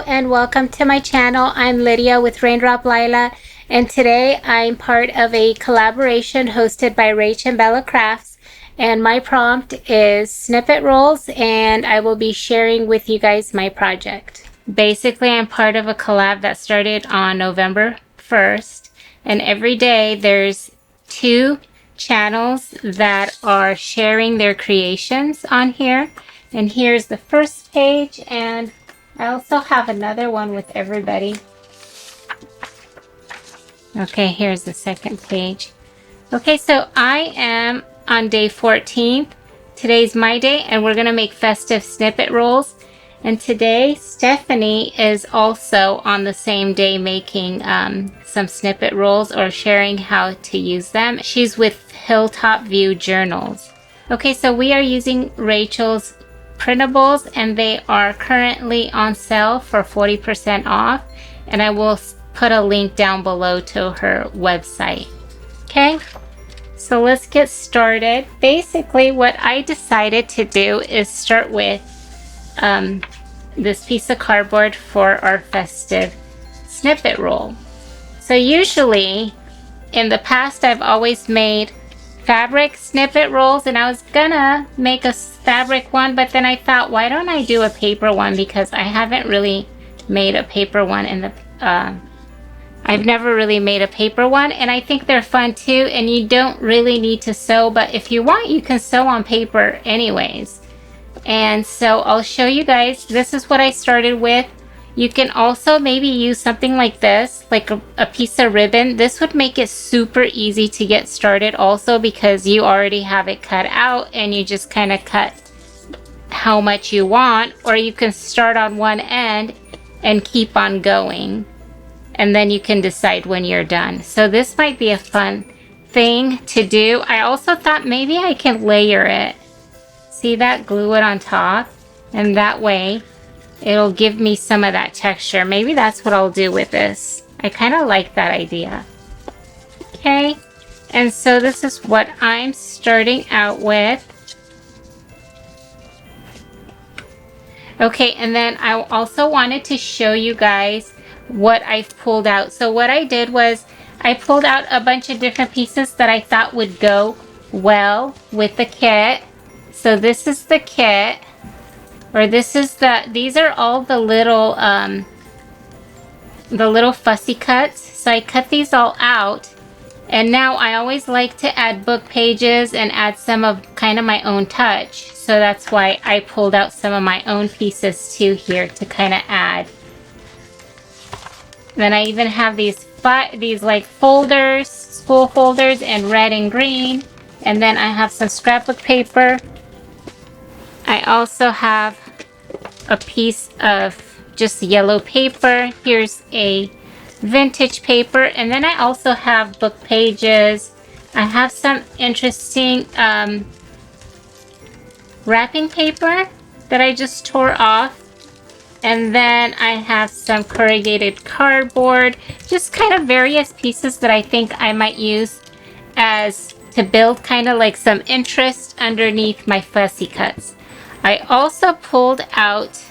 and welcome to my channel. I'm Lydia with Raindrop Lila, and today I'm part of a collaboration hosted by Rach and Bella Crafts, and my prompt is snippet rolls, and I will be sharing with you guys my project. Basically, I'm part of a collab that started on November 1st, and every day there's 2 channels that are sharing their creations on here. And here's the first page, and I also have another one with everybody. Okay, here's the second page. Okay, so I am on day 14th. Today's my day, and we're gonna make festive snippet rolls. And today, Stephanie is also on the same day making some snippet rolls or sharing how to use them. She's with Hilltop View Journals. Okay, so we are using Rachel's printables, and they are currently on sale for 40% off, and I will put a link down below to her website. Okay, so let's get started. Basically, what I decided to do is start with this piece of cardboard for our festive snippet roll. So usually in the past I've always made fabric snippet rolls, and I was gonna make a fabric one, but then I thought, why don't I do a paper one, because I haven't really made a paper one in the I've never really made a paper one, and I think they're fun too, and you don't really need to sew, but if you want, you can sew on paper anyways. And so I'll show you guys. This is what I started with. You can also maybe use something like this, like a piece of ribbon. This would make it super easy to get started also, because you already have it cut out and you just kind of cut how much you want, or you can start on one end and keep on going, and then you can decide when you're done. So this might be a fun thing to do. I also thought maybe I can layer it. See that? Glue it on top, and that way it'll give me some of that texture. Maybe that's what I'll do with this. I kind of like that idea. Okay, and so this is what I'm starting out with. Okay, and then I also wanted to show you guys what I've pulled out. So what I did was I pulled out a bunch of different pieces that I thought would go well with the kit. So this is the kit. Or this is these are all the little fussy cuts. So I cut these all out, and now I always like to add book pages and add some of kind of my own touch. So that's why I pulled out some of my own pieces too here to kind of add. Then I even have these like folders, school folders in red and green, and then I have some scrapbook paper. I also have a piece of just yellow paper. Here's a vintage paper, and then I also have book pages. I have some interesting wrapping paper that I just tore off, and then I have some corrugated cardboard, just kind of various pieces that I think I might use as to build kind of like some interest underneath my fussy cuts. I also pulled out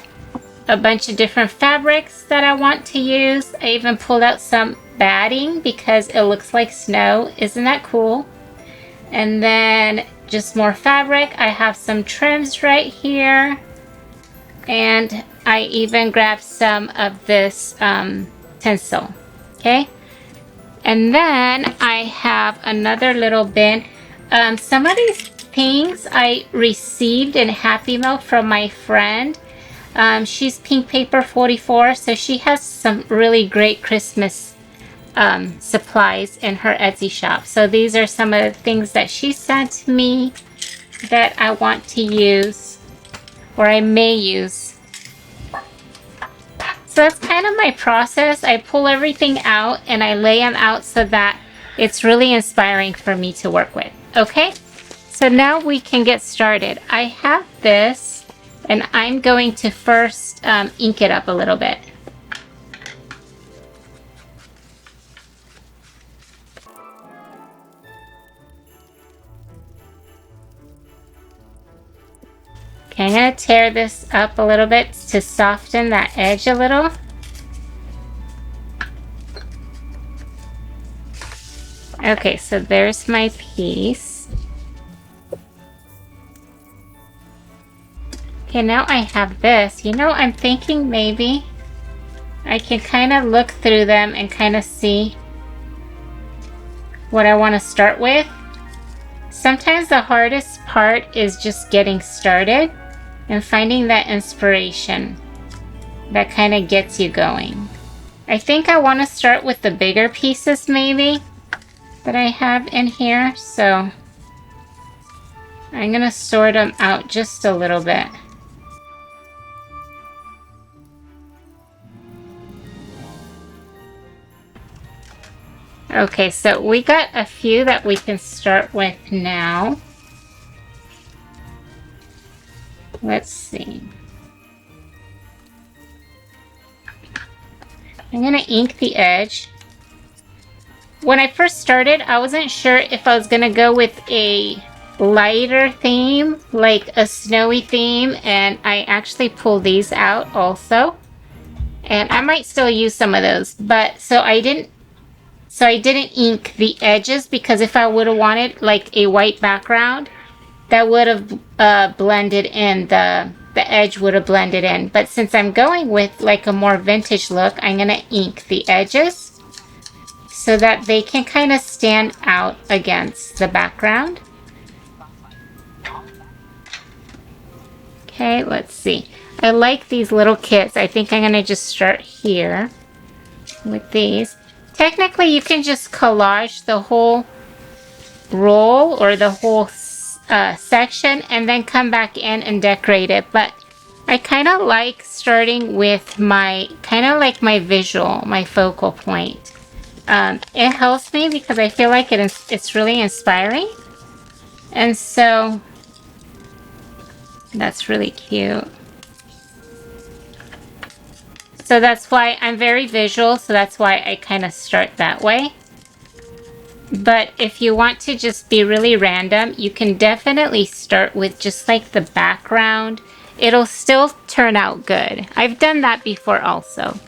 a bunch of different fabrics that I want to use. I even pulled out some batting because it looks like snow. Isn't that cool? And then just more fabric. I have some trims right here. And I even grabbed some of this tinsel. Okay? And then I have another little bin. Some of these things I received in Happy Mail from my friend. She's Pink Paper 44, so she has some really great Christmas supplies in her Etsy shop. So these are some of the things that she sent to me that I want to use, or I may use. So that's kind of my process. I pull everything out and I lay them out so that it's really inspiring for me to work with. Okay? So now we can get started. I have this, and I'm going to first ink it up a little bit. Okay, I'm going to tear this up a little bit to soften that edge a little. Okay, so there's my piece. Okay, now I have this. You know, I'm thinking maybe I can kind of look through them and kind of see what I want to start with. Sometimes the hardest part is just getting started and finding that inspiration that kind of gets you going. I think I want to start with the bigger pieces maybe that I have in here, so I'm going to sort them out just a little bit. Okay, so we got a few that we can start with now. Let's see. I'm going to ink the edge. When I first started, I wasn't sure if I was going to go with a lighter theme, like a snowy theme, and I actually pulled these out also. And I might still use some of those, but so I didn't ink the edges, because if I would have wanted like a white background, that would have blended in, the edge would have blended in. But since I'm going with like a more vintage look, I'm going to ink the edges so that they can kind of stand out against the background. Okay, let's see. I like these little kits. I think I'm going to just start here with these. Technically, you can just collage the whole roll or the whole section and then come back in and decorate it. But I kind of like starting with my, my visual, my focal point. It helps me because I feel like it's really inspiring. And so that's really cute. So that's why I'm very visual, so that's why I kind of start that way. But if you want to just be really random, you can definitely start with just like the background. It'll still turn out good. I've done that before also.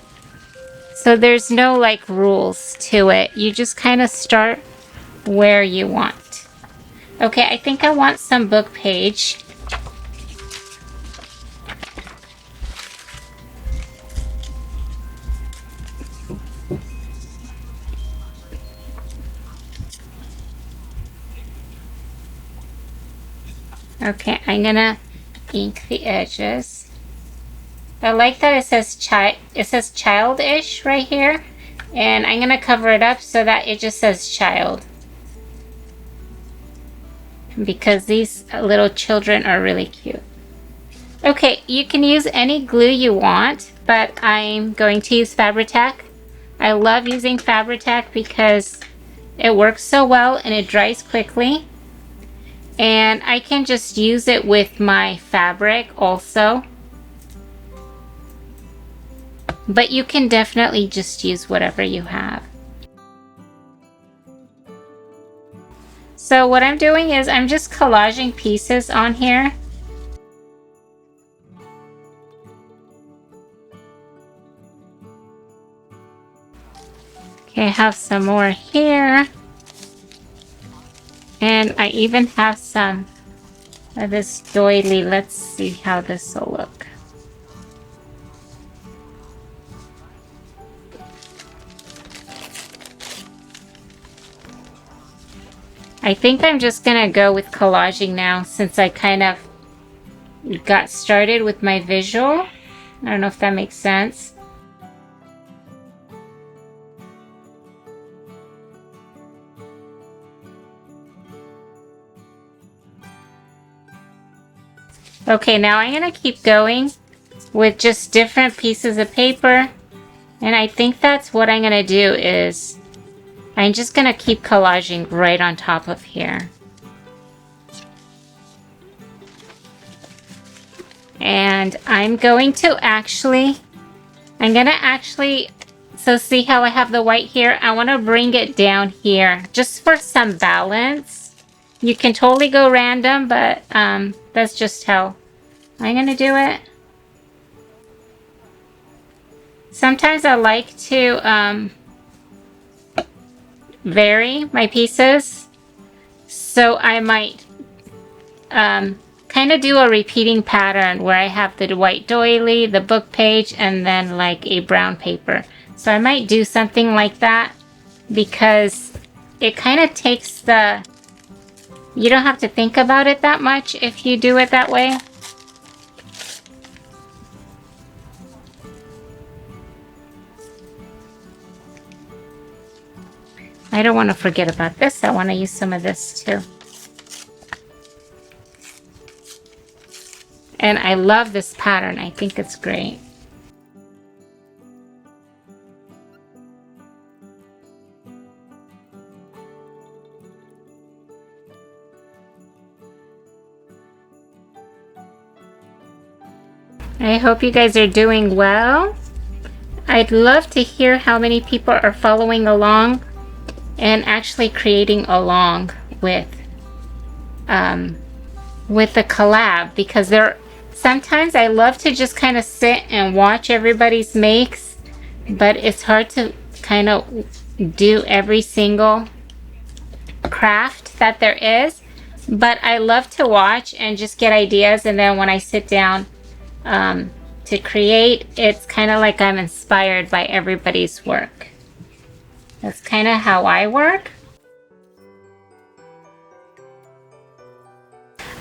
So there's no like rules to it. You just kind of start where you want. Okay, I think I want some book page. Okay, I'm gonna ink the edges. I like that it says childish right here, and I'm gonna cover it up so that it just says child, because these little children are really cute. Okay, you can use any glue you want, but I'm going to use Fabri-Tac. I love using Fabri-Tac because it works so well and it dries quickly. And I can just use it with my fabric also. But you can definitely just use whatever you have. So what I'm doing is I'm just collaging pieces on here. Okay, I have some more here. And I even have some of this doily. Let's see how this will look. I think I'm just gonna go with collaging now, since I kind of got started with my visual. I don't know if that makes sense. Okay, now I'm gonna keep going with just different pieces of paper, and I think that's what I'm gonna do is I'm just gonna keep collaging right on top of here. And I'm gonna actually, so see how I have the white here? I wanna bring it down here just for some balance. You can totally go random, but that's just how I'm gonna do it. Sometimes I like to vary my pieces. So I might kind of do a repeating pattern where I have the white doily, the book page, and then like a brown paper. So I might do something like that because it kind of takes the, you don't have to think about it that much if you do it that way. I don't want to forget about this. I want to use some of this too. And I love this pattern. I think it's great. I hope you guys are doing well. I'd love to hear how many people are following along and actually creating along with the collab, because sometimes I love to just kind of sit and watch everybody's makes, but it's hard to kind of do every single craft that there is. But I love to watch and just get ideas, and then when I sit down to create, it's kind of like I'm inspired by everybody's work. That's kind of how I work.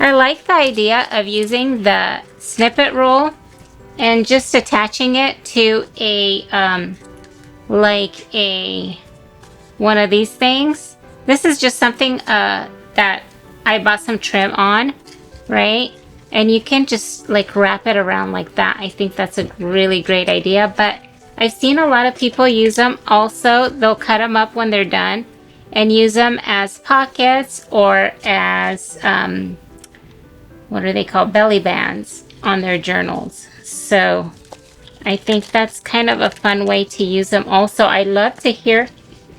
I like the idea of using the snippet rule and just attaching it to a one of these things. This is just something that I bought some trim on, right? And you can just like wrap it around like that. I think that's a really great idea, but I've seen a lot of people use them also. They'll cut them up when they're done and use them as pockets or as, what are they called? Belly bands on their journals. So I think that's kind of a fun way to use them. Also, I'd love to hear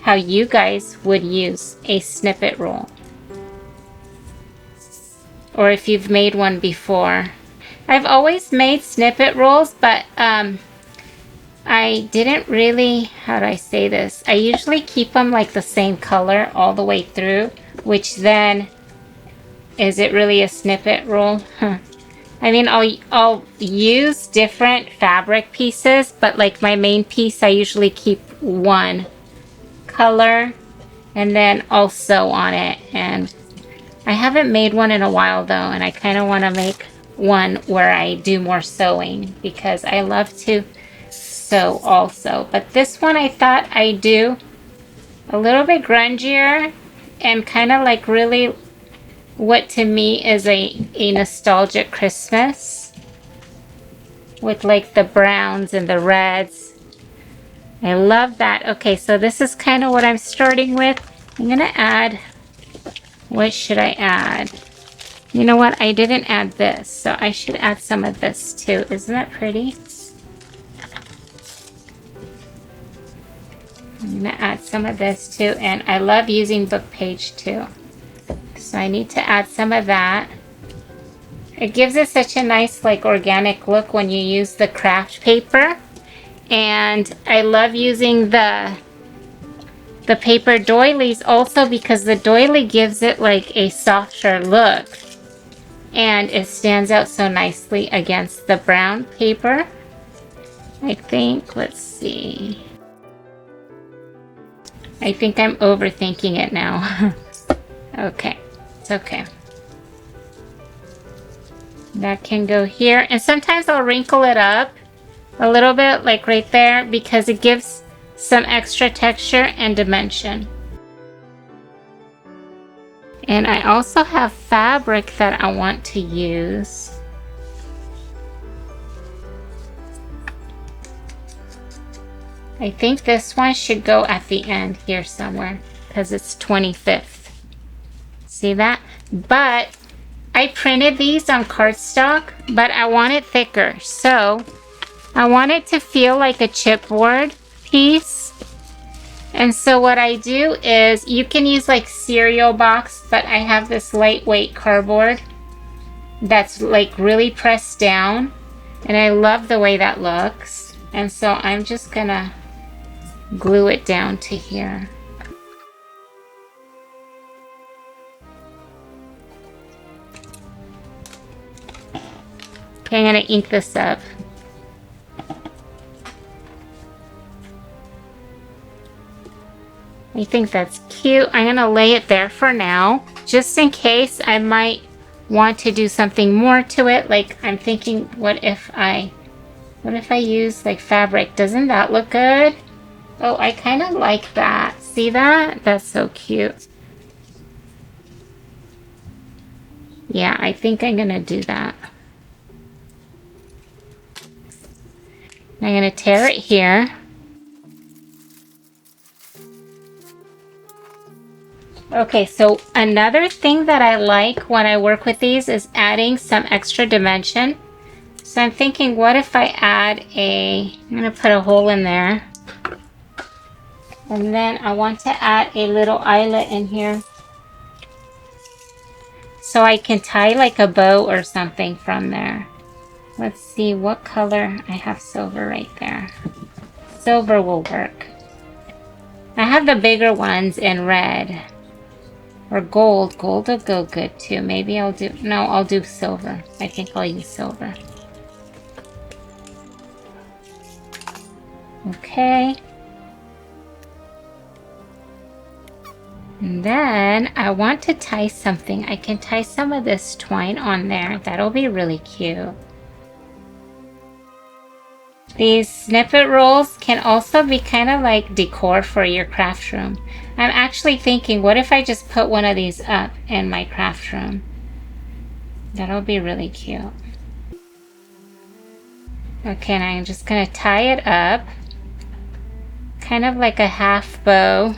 how you guys would use a snippet roll, or if you've made one before. I've always made snippet rolls, but I didn't really, how do I say this? I usually keep them like the same color all the way through, which then, is it really a snippet roll? I mean, I'll use different fabric pieces, but like my main piece, I usually keep one color and then I'll sew on it. And I haven't made one in a while though, and I kind of want to make one where I do more sewing because I love to sew also. But this one I thought I'd do a little bit grungier and kind of like really what to me is a nostalgic Christmas with like the browns and the reds. I love that. Okay, so this is kind of what I'm starting with. I'm gonna add, what should I add? You know what, I didn't add this, so I should add some of this too. Isn't that pretty? I'm gonna add some of this too, and I love using book page too. So I need to add some of that. It gives it such a nice like organic look when you use the craft paper. And I love using the paper doilies also because the doily gives it like a softer look. And it stands out so nicely against the brown paper. I think, let's see. I think I'm overthinking it now. Okay, it's okay. That can go here. And sometimes I'll wrinkle it up a little bit, like right there, because it gives some extra texture and dimension. And I also have fabric that I want to use. I think this one should go at the end here somewhere because it's 25th. See that? But I printed these on cardstock, but I want it thicker. So I want it to feel like a chipboard piece. And so what I do is, you can use like cereal box, but I have this lightweight cardboard that's like really pressed down, and I love the way that looks. And so I'm just gonna glue it down to here. Okay, I'm gonna ink this up. I think that's cute. I'm gonna lay it there for now, just in case I might want to do something more to it. Like I'm thinking, what if I use like fabric? Doesn't that look good? Oh, I kind of like that. See that? That's so cute. Yeah, I think I'm gonna do that. I'm gonna tear it here. Okay, so another thing that I like when I work with these is adding some extra dimension. So I'm thinking, what if I add I'm gonna put a hole in there. And then I want to add a little eyelet in here. So I can tie like a bow or something from there. Let's see what color. I have silver right there. Silver will work. I have the bigger ones in red. Or gold. Gold will go good too. Maybe I'll do silver. I think I'll use silver. Okay. And then I want to tie something. I can tie some of this twine on there. That'll be really cute. These snippet rolls can also be kind of like decor for your craft room. I'm actually thinking, what if I just put one of these up in my craft room? That'll be really cute. Okay, and I'm just gonna tie it up. Kind of like a half bow.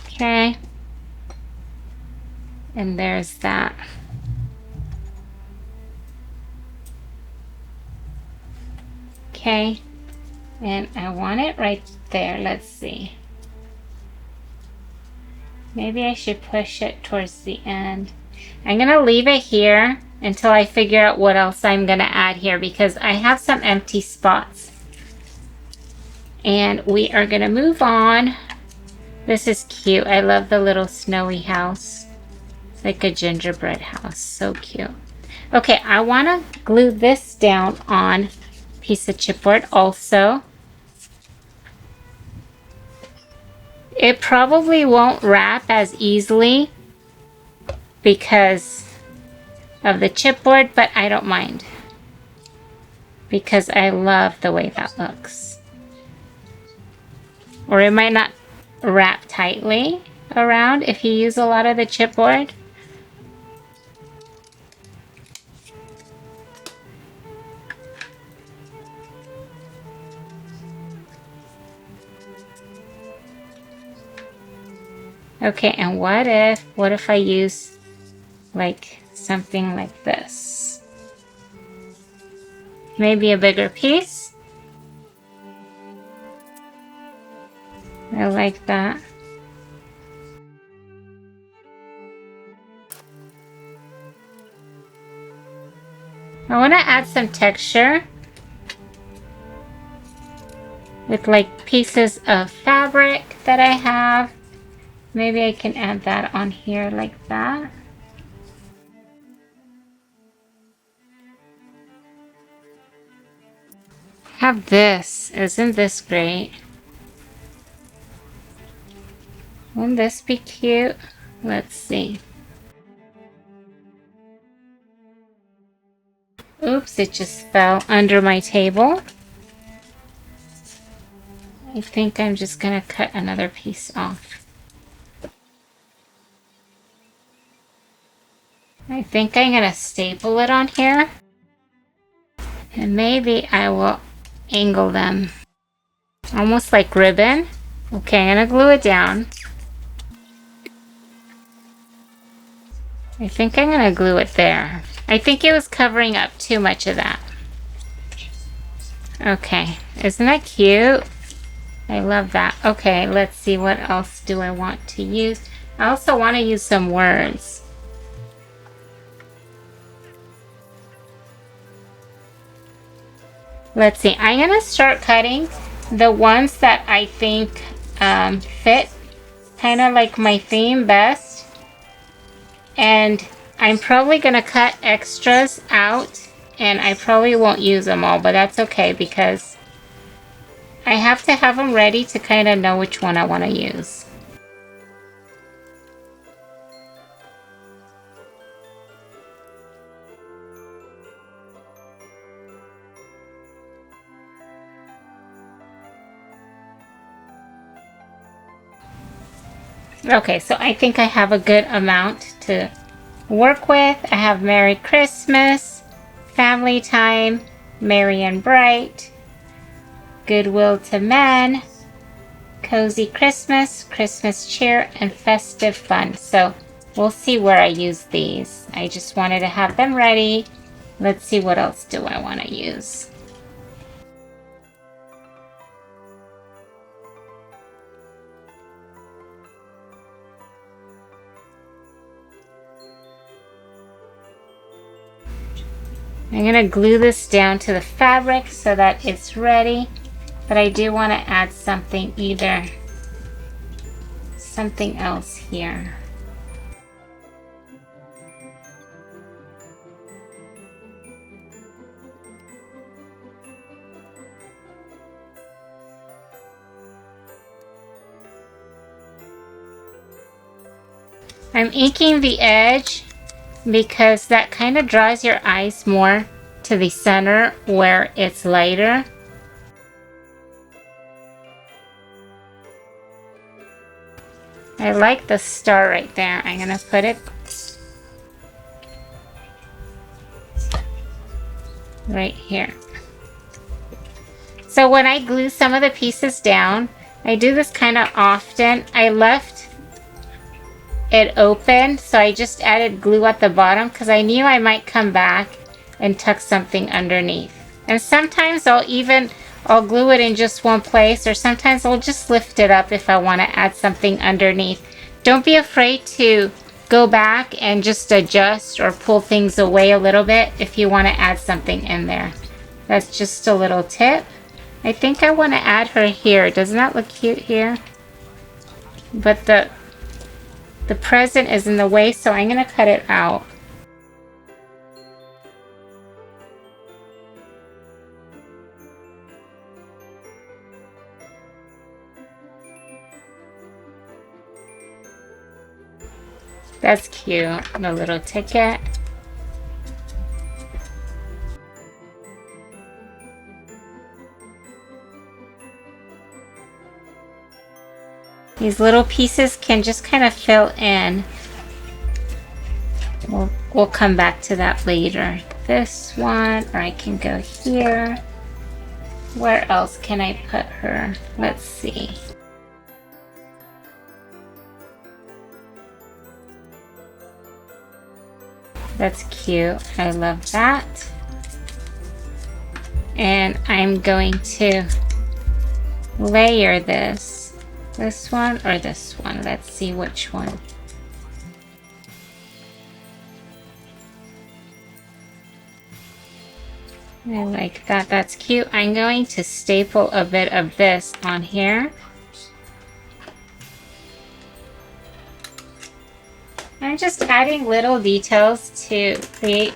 Okay. And there's that. Okay, and I want it right there. Let's see. Maybe I should push it towards the end. I'm gonna leave it here until I figure out what else I'm gonna add here, because I have some empty spots. And we are gonna move on. This is cute. I love the little snowy house. It's like a gingerbread house. So cute. Okay, I wanna glue this down on piece of chipboard also. It probably won't wrap as easily because of the chipboard, but I don't mind because I love the way that looks. Or it might not wrap tightly around if you use a lot of the chipboard. Okay, and what if I use like something like this? Maybe a bigger piece? I like that. I want to add some texture with like pieces of fabric that I have. Maybe I can add that on here like that. Have this. Isn't this great? Wouldn't this be cute? Let's see. Oops, it just fell under my table. I think I'm just gonna cut another piece off. I think I'm gonna staple it on here. And maybe I will angle them. Almost like ribbon. Okay, I'm gonna glue it down. I think I'm gonna glue it there. I think it was covering up too much of that. Okay, isn't that cute? I love that. Okay, let's see, what else do I want to use? I also want to use some words. Let's see, I'm going to start cutting the ones that I think fit kind of like my theme best. And I'm probably going to cut extras out, and I probably won't use them all, but that's okay because I have to have them ready to kind of know which one I want to use. Okay, so I think I have a good amount to work with. I have Merry Christmas, Family Time, Merry and Bright, Goodwill to Men, Cozy Christmas, Christmas Cheer, and Festive Fun. So we'll see where I use these. I just wanted to have them ready. Let's see, what else do I want to use? I'm going to glue this down to the fabric so that it's ready, but I do want to add something, either something else here. I'm inking the edge because that kind of draws your eyes more to the center where it's lighter. I like the star right there. I'm gonna put it right here. So when I glue some of the pieces down, I do this kind of often. I left it open, so I just added glue at the bottom because I knew I might come back and tuck something underneath. And sometimes I'll glue it in just one place, or sometimes I'll just lift it up if I want to add something underneath. Don't be afraid to go back and just adjust or pull things away a little bit if you want to add something in there. That's just a little tip. I think I want to add her here. Doesn't that look cute here? But the present is in the way, so I'm going to cut it out. That's cute, the little ticket. These little pieces can just kind of fill in. We'll come back to that later. This one, or I can go here. Where else can I put her? Let's see. That's cute. I love that. And I'm going to layer this. This one or this one? Let's see which one. I like that. That's cute. I'm going to staple a bit of this on here. I'm just adding little details to create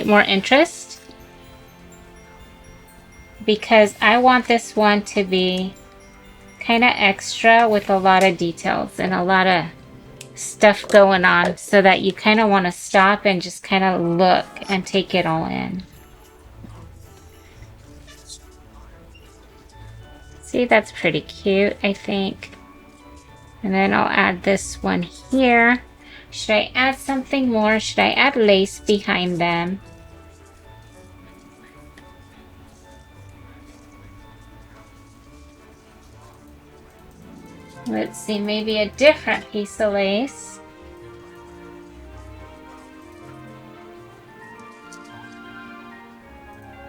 more interest, because I want this one to be kind of extra with a lot of details and a lot of stuff going on, so that you kind of want to stop and just kind of look and take it all in. See, that's pretty cute, I think. And then I'll add this one here. Should I add something more? Should I add lace behind them? Let's see, maybe a different piece of lace.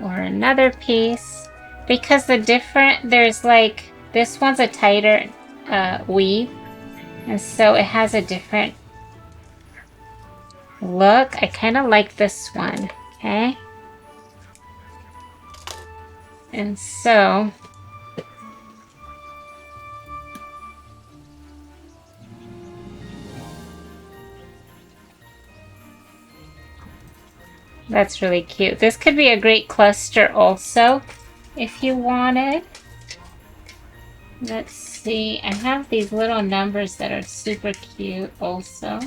Or another piece. Because there's like, this one's a tighter weave. And so it has a different look. I kind of like this one, okay? And so that's really cute. This could be a great cluster also if you wanted. Let's see. I have these little numbers that are super cute also.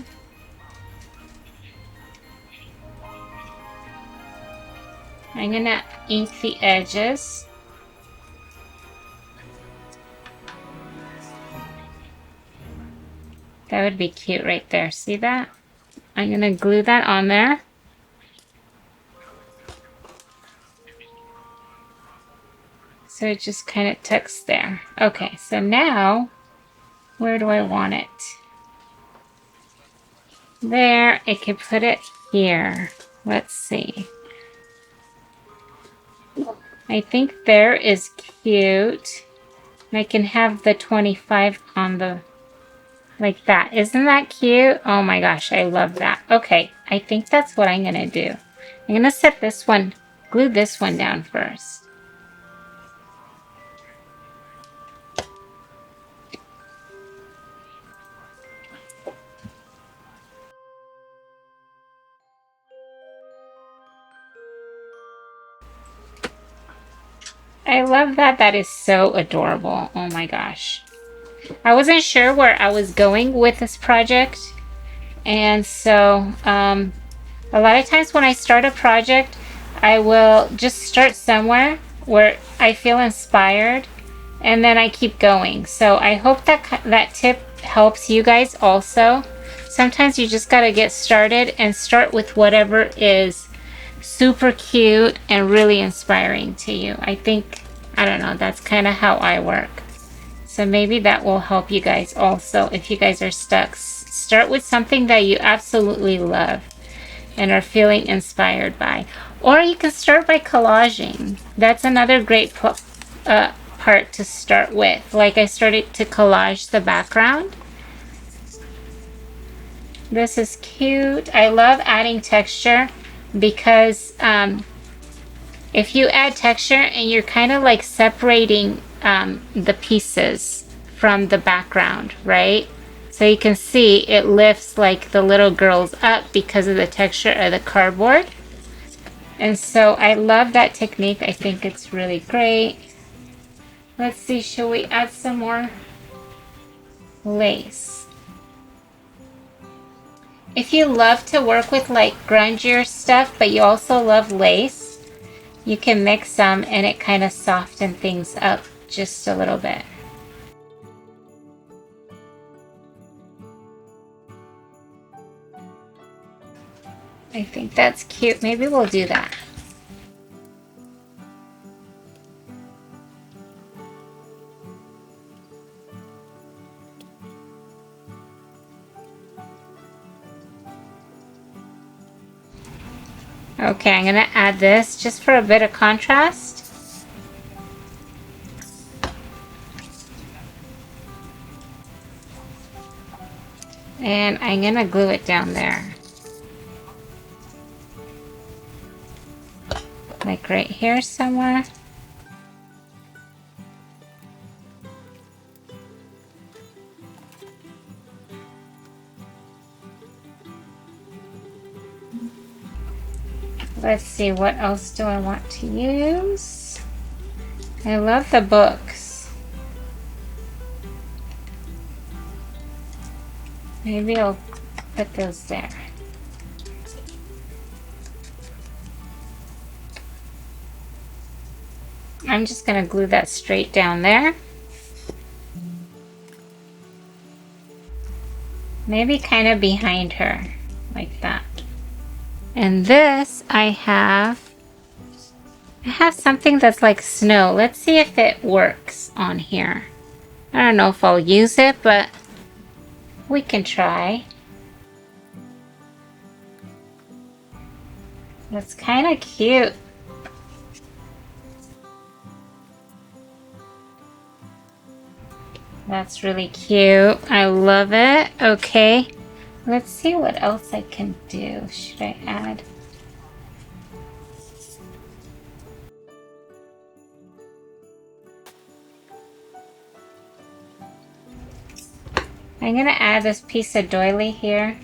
I'm gonna ink the edges. That would be cute right there. See that? I'm gonna glue that on there. So it just kind of tucks there. Okay, so now, where do I want it? There, I can put it here. Let's see. I think there is cute. I can have the 25 on the, like that. Isn't that cute? Oh my gosh, I love that. Okay, I think that's what I'm gonna do. I'm gonna set this one, glue this one down first. I love that. That is so adorable. Oh my gosh. I wasn't sure where I was going with this project. And so a lot of times when I start a project, I will just start somewhere where I feel inspired and then I keep going. So I hope that that tip helps you guys also. Sometimes you just got to get started and start with whatever is super cute and really inspiring to you. I think, I don't know, that's kind of how I work. So maybe that will help you guys also if you guys are stuck. Start with something that you absolutely love and are feeling inspired by. Or you can start by collaging. That's another great part to start with. Like I started to collage the background. This is cute. I love adding texture because if you add texture and you're kind of like separating the pieces from the background, right? So you can see it lifts like the little girls up because of the texture of the cardboard. And so I love that technique. I think it's really great. Let's see, shall we add some more lace? If you love to work with like grungier stuff, but you also love lace, you can mix some and it kind of softens things up just a little bit. I think that's cute. Maybe we'll do that. Okay, I'm gonna add this just for a bit of contrast. And I'm gonna glue it down there. Like right here somewhere. Let's see, what else do I want to use? I love the books. Maybe I'll put those there. I'm just gonna glue that straight down there. Maybe kind of behind her, like that. And this, I have something that's like snow. Let's see if it works on here. I don't know if I'll use it, but we can try. That's kind of cute. That's really cute. I love it. Okay. Let's see what else I can do. Should I add? I'm gonna add this piece of doily here.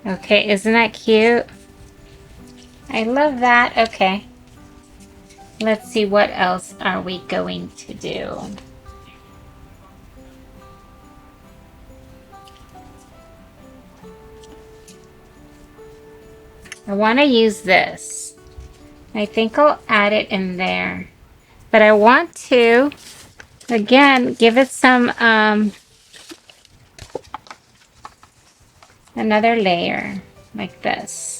Okay, isn't that cute? I love that. Okay. Let's see, what else are we going to do? I want to use this. I think I'll add it in there. But I want to, again, give it some, another layer like this.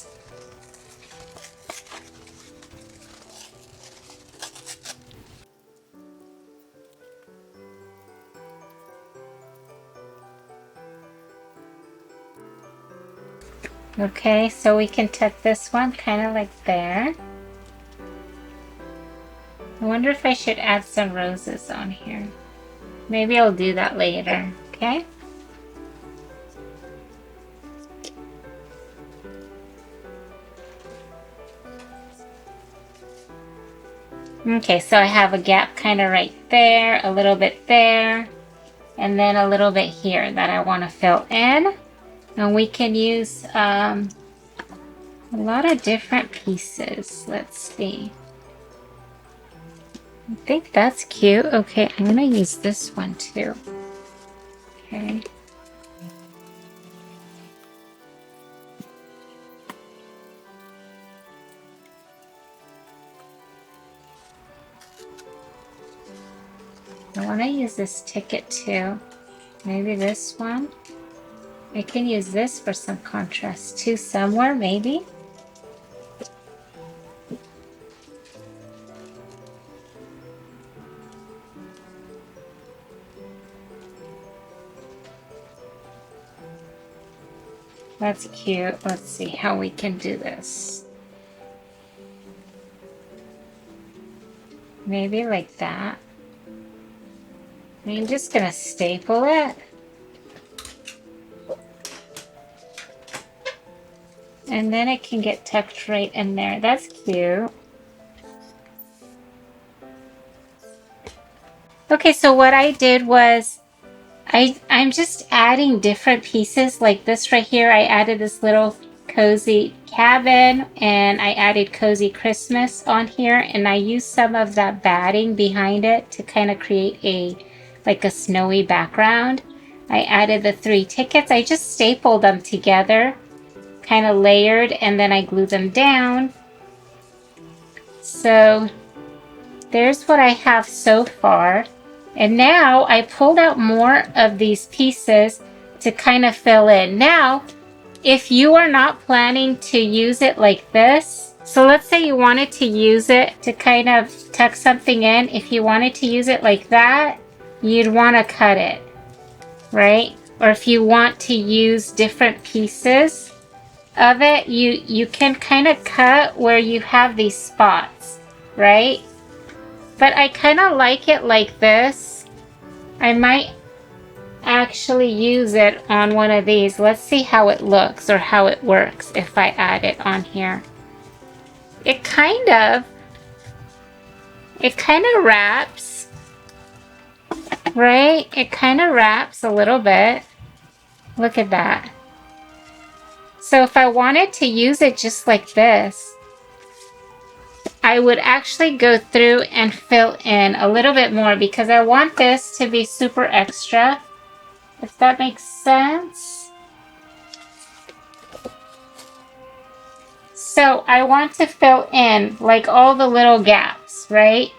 Okay, so we can tuck this one kind of like there. I wonder if I should add some roses on here. Maybe I'll do that later, okay? Okay, so I have a gap kind of right there, a little bit there, and then a little bit here that I want to fill in. And we can use a lot of different pieces. Let's see. I think that's cute. Okay, I'm gonna use this one too. Okay. I want to use this ticket too. Maybe this one. I can use this for some contrast too somewhere, maybe. That's cute. Let's see how we can do this. Maybe like that. I'm just gonna staple it. And then it can get tucked right in there. That's cute. Okay, so what I did was I'm just adding different pieces like this right here. I added this little cozy cabin and I added cozy Christmas on here, and I used some of that batting behind it to kind of create like a snowy background. I added the 3 tickets. I just stapled them together, kind of layered, and then I glued them down. So there's what I have so far. And now I pulled out more of these pieces to kind of fill in. Now, if you are not planning to use it like this, so let's say you wanted to use it to kind of tuck something in. If you wanted to use it like that, you'd want to cut it, right? Or if you want to use different pieces of it, you can kind of cut where you have these spots, right? But I kind of like it like this. I might actually use it on one of these. Let's see how it looks or how it works if I add it on here. It kind of wraps, right? It kind of wraps a little bit. Look at that. So if I wanted to use it just like this, I would actually go through and fill in a little bit more because I want this to be super extra, if that makes sense. So I want to fill in like all the little gaps, right?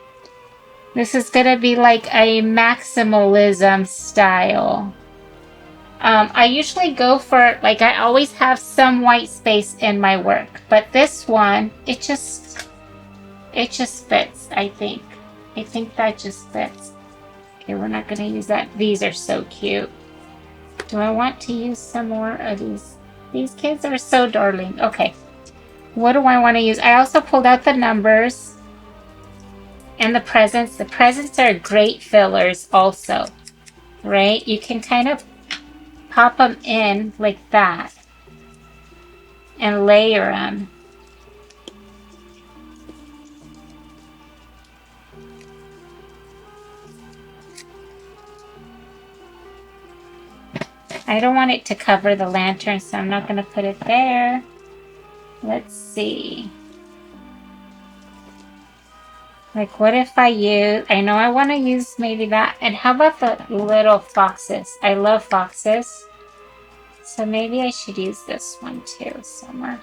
This is gonna be like a maximalism style. I usually go for, like, I always have some white space in my work, but this one, it just fits, I think. I think that just fits. Okay, we're not gonna use that. These are so cute. Do I want to use some more of these? These kids are so darling. Okay, What do I want to use? I also pulled out the numbers and the presents. The presents are great fillers also, right? You can kind of pop them in like that and layer them. I don't want it to cover the lantern, so I'm not going to put it there. Let's see. Like, what if I use... I know I want to use maybe that. And how about the little foxes? I love foxes. So maybe I should use this one too somewhere.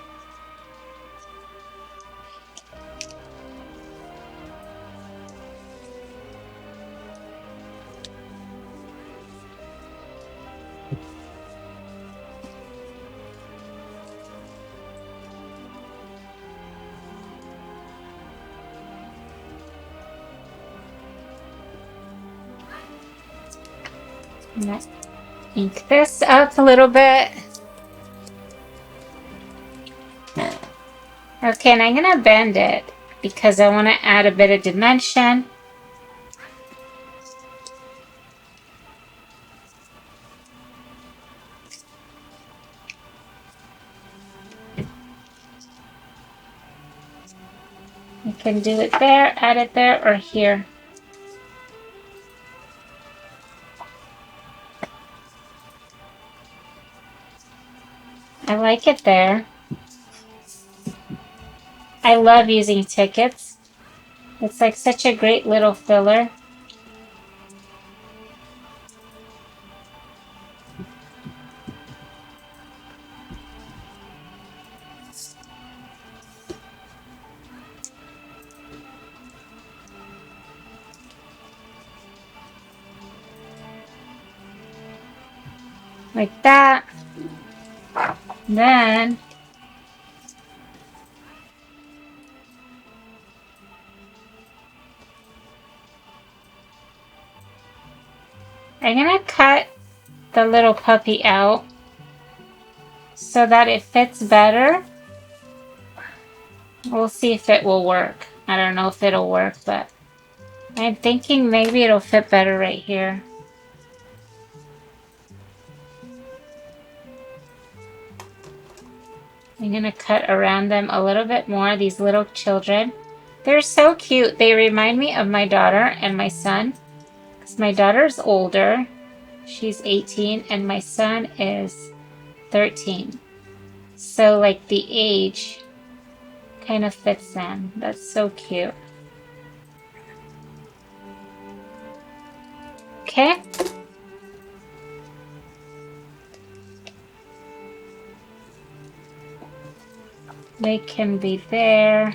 I'm gonna ink this up a little bit. Okay, and I'm gonna bend it because I want to add a bit of dimension. You can do it there, add it there, or here. I like it there. I love using tickets. It's like such a great little filler. Like that. Then I'm gonna cut the little puppy out so that it fits better. We'll see if it will work. I don't know if it'll work, but I'm thinking maybe it'll fit better right here. I'm gonna cut around them a little bit more, these little children. They're so cute. They remind me of my daughter and my son. Because my daughter's older. She's 18 and my son is 13. So like the age kind of fits them. That's so cute. Okay. They can be there.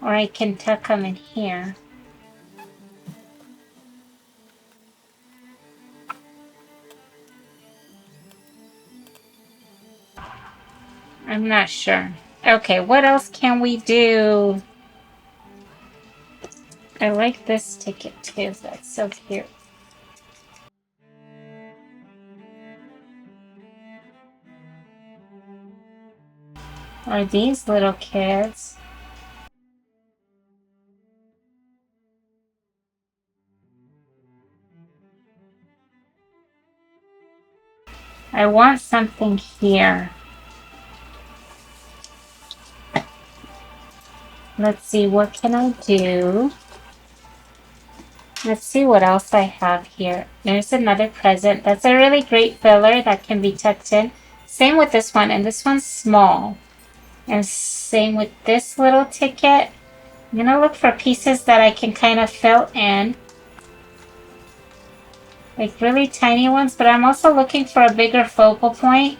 Or I can tuck them in here. I'm not sure. Okay, what else can we do? I like this ticket too. That's so cute. Or these little kids. I want something here. Let's see, what can I do? Let's see what else I have here. There's another present. That's a really great filler that can be tucked in. Same with this one, and this one's small. And same with this little ticket. I'm gonna look for pieces that I can kind of fill in. Like really tiny ones, but I'm also looking for a bigger focal point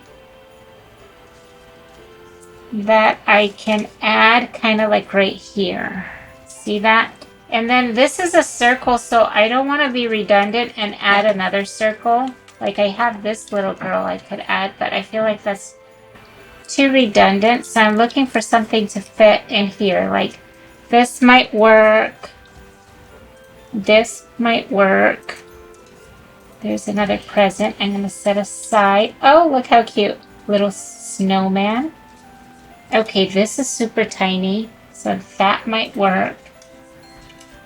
that I can add kind of like right here. See that? And then this is a circle, so I don't want to be redundant and add another circle. Like I have this little girl I could add, but I feel like that's too redundant. So I'm looking for something to fit in here. Like this might work. This might work. There's another present I'm going to set aside. Oh, look how cute. Little snowman. Okay, this is super tiny, so that might work.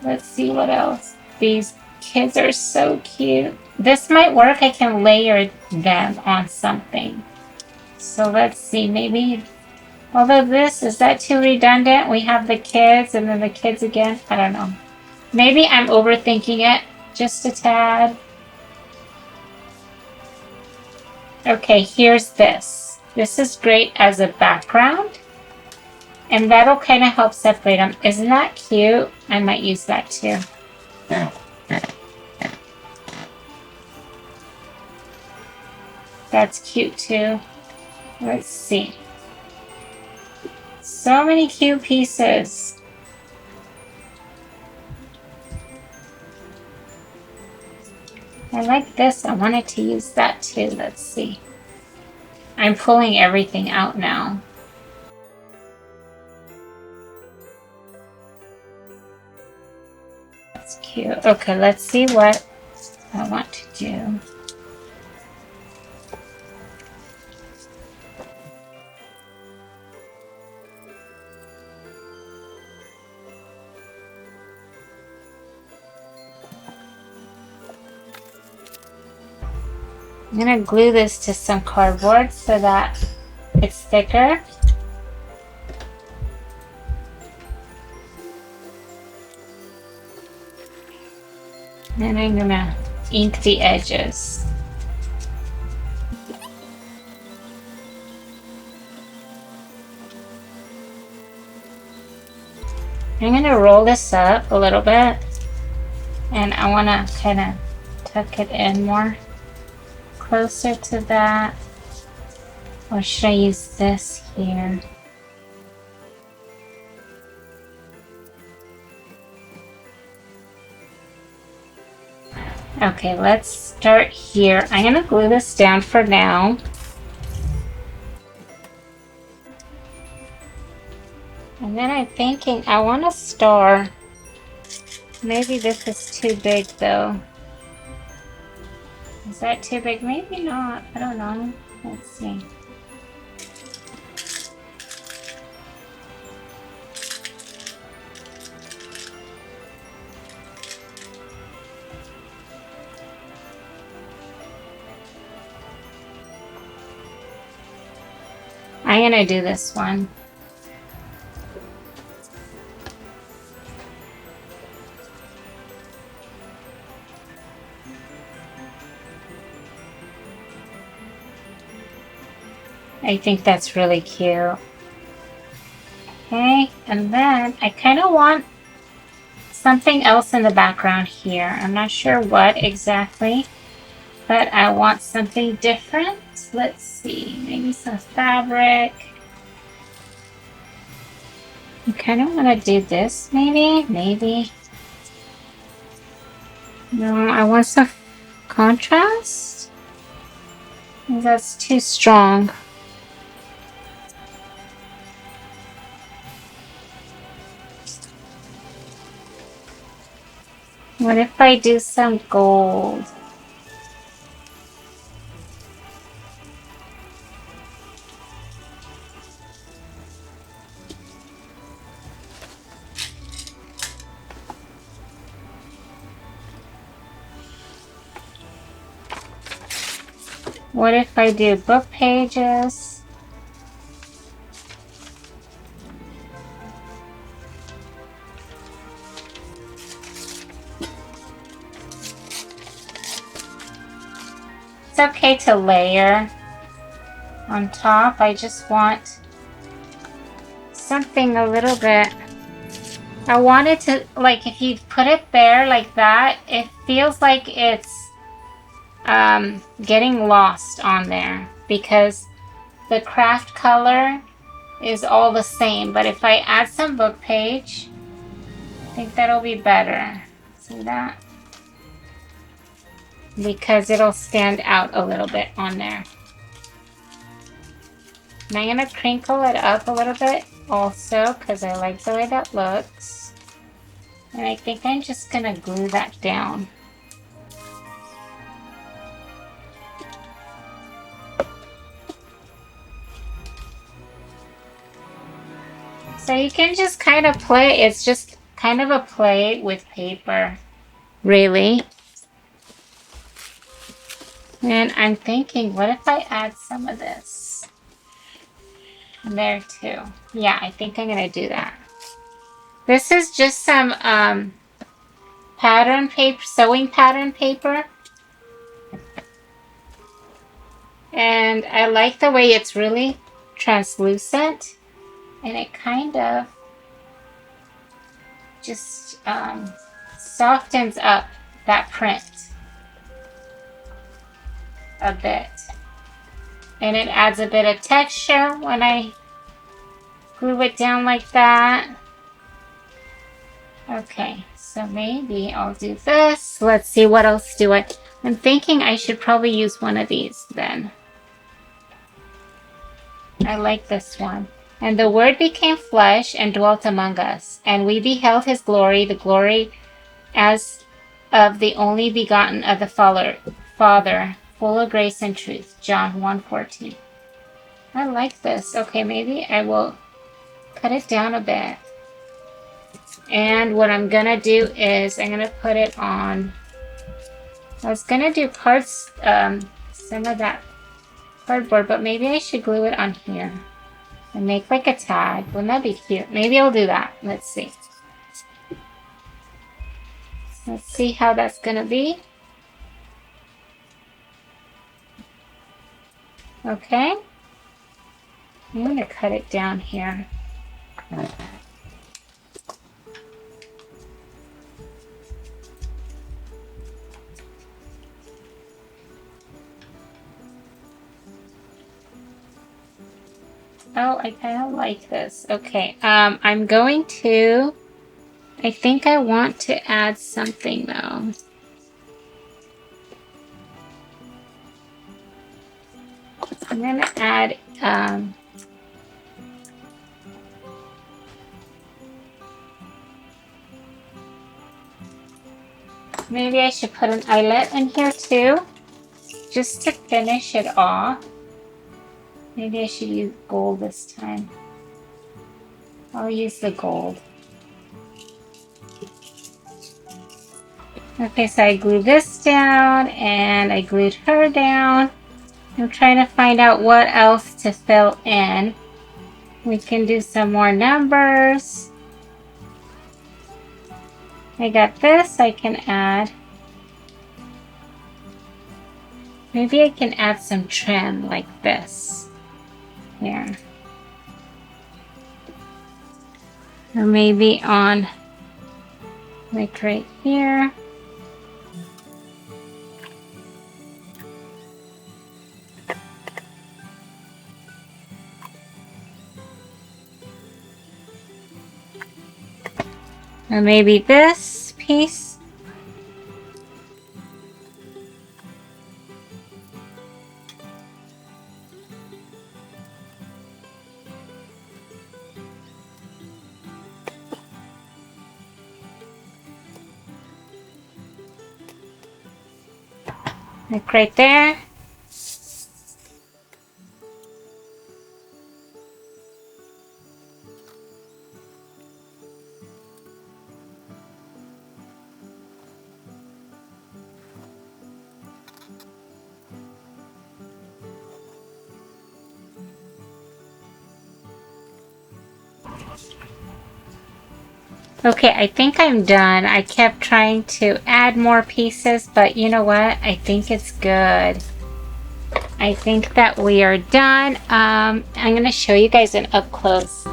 Let's see what else. These kids are so cute. This might work. I can layer them on something. So let's see, maybe, although is that too redundant? We have the kids and then the kids again. I don't know. Maybe I'm overthinking it just a tad. Okay, here's this. This is great as a background. And that'll kind of help separate them. Isn't that cute? I might use that too. That's cute too. Let's see. So many cute pieces. I like this. I wanted to use that too. Let's see. I'm pulling everything out now. That's cute. Okay, let's see what I want to do. I'm going to glue this to some cardboard so that it's thicker. And I'm going to ink the edges. I'm going to roll this up a little bit, and I want to kind of tuck it in more. Closer to that, or should I use this here? Okay, let's start here. I'm gonna glue this down for now. And then I'm thinking I want a star. Maybe this is too big though. Is that too big? Maybe not. I don't know. Let's see. I'm gonna do this one. I think that's really cute. Okay, and then I kind of want something else in the background here. I'm not sure what exactly, but I want something different. Let's see, maybe some fabric. I kind of want to do this, maybe. No, I want some contrast. That's too strong. What if I do some gold? What if I do book pages? It's okay to layer on top. I just want something a little bit. I wanted to, like, if you put it there like that, it feels like it's getting lost on there because the craft color is all the same. But if I add some book page, I think that'll be better. See that? Because it'll stand out a little bit on there. And I'm going to crinkle it up a little bit also because I like the way that looks. And I think I'm just gonna glue that down. So you can just kind of play, it's just kind of a play with paper, really. And I'm thinking, what if I add some of this there too? Yeah, I think I'm gonna do that. This is just some pattern paper, sewing pattern paper. And I like the way it's really translucent. And it kind of just softens up that print a bit. And it adds a bit of texture when I glue it down like that. Okay, so maybe I'll do this. Let's see, what else do I... I'm thinking I should probably use one of these then. I like this one. And the Word became flesh and dwelt among us, and we beheld his glory, the glory as of the only begotten of the Father, full of grace and truth. John 1:14. I like this. Okay, maybe I will cut it down a bit. And what I'm gonna do is I'm gonna put it on... I was gonna do parts, some of that cardboard, but maybe I should glue it on here. And make like a tag. Wouldn't that be cute? Maybe I'll do that. Let's see. Let's see how that's gonna be. Okay. I'm gonna cut it down here. Oh, I kind of like this. Okay, I'm going to... I think I want to add something though. I'm gonna add... maybe I should put an eyelet in here too, just to finish it off. Maybe I should use gold this time. I'll use the gold. Okay, so I glued this down and I glued her down. I'm trying to find out what else to fill in. We can do some more numbers. I got this, I can add. Maybe I can add some trim like this. Here. Or maybe on like right here. Or maybe this piece. Like right there. Okay, I think I'm done. I kept trying to add more pieces, but you know what? I think it's good. I think that we are done. I'm going to show you guys an up close.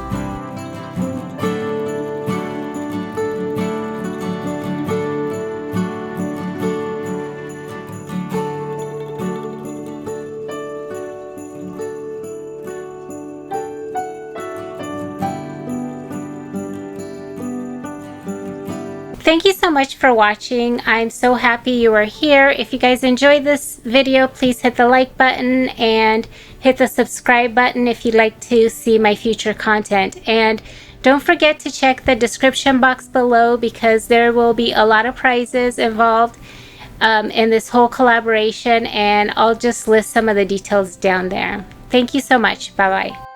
Thank you so much for watching. I'm so happy you are here. If you guys enjoyed this video, please hit the like button and hit the subscribe button if you'd like to see my future content. And Don't forget to check the description box below because there will be a lot of prizes involved in this whole collaboration, and I'll just list some of the details down there. Thank you so much. Bye-bye.